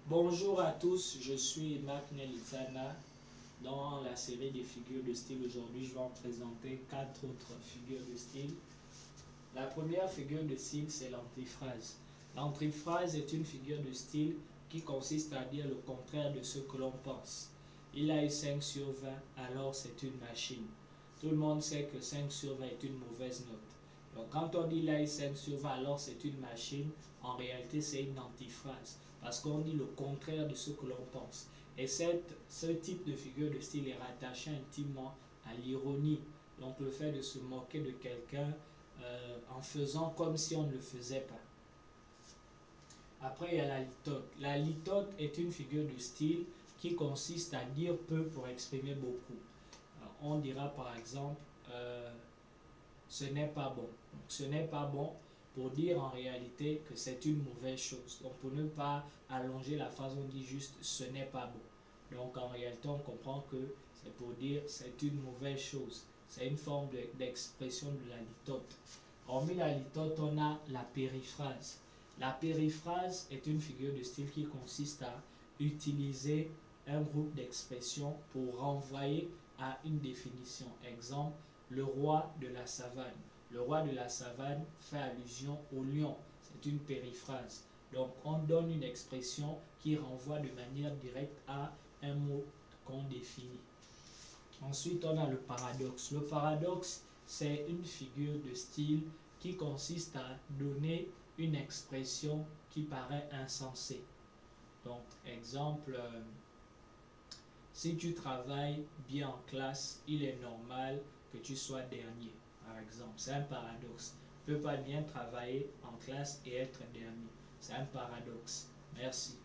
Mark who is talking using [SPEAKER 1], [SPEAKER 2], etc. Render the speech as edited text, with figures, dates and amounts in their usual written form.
[SPEAKER 1] Bonjour à tous, je suis Marc Nelizana. Dans la série des figures de style, aujourd'hui, je vais en présenter 4 autres figures de style. La première figure de style, c'est l'antiphrase. L'antiphrase est une figure de style qui consiste à dire le contraire de ce que l'on pense. Il a eu 5 sur 20, alors c'est une machine. Tout le monde sait que 5 sur 20 est une mauvaise note. Donc quand on dit il a eu 5 sur 20, alors c'est une machine, en réalité c'est une antiphrase. Parce qu'on dit le contraire de ce que l'on pense. Et ce type de figure de style est rattaché intimement à l'ironie. Donc le fait de se moquer de quelqu'un en faisant comme si on ne le faisait pas. Après, il y a la litote. La litote est une figure de style qui consiste à dire peu pour exprimer beaucoup. Alors, on dira par exemple, ce n'est pas bon. Donc, ce n'est pas bon pour dire en réalité que c'est une mauvaise chose. Donc pour ne pas allonger la phrase, on dit juste ce n'est pas bon. Donc en réalité, on comprend que c'est pour dire c'est une mauvaise chose. C'est une forme d'expression de la litote. Hormis la litote, on a la périphrase. La périphrase est une figure de style qui consiste à utiliser un groupe d'expressions pour renvoyer à une définition. Exemple, le roi de la savane. Le roi de la savane fait allusion au lion. C'est une périphrase. Donc, on donne une expression qui renvoie de manière directe à un mot qu'on définit. Ensuite, on a le paradoxe. Le paradoxe, c'est une figure de style qui consiste à donner une expression qui paraît insensée. Donc, exemple, si tu travailles bien en classe, il est normal que tu sois dernier, par exemple. C'est un paradoxe. Tu ne peux pas bien travailler en classe et être dernier. C'est un paradoxe. Merci.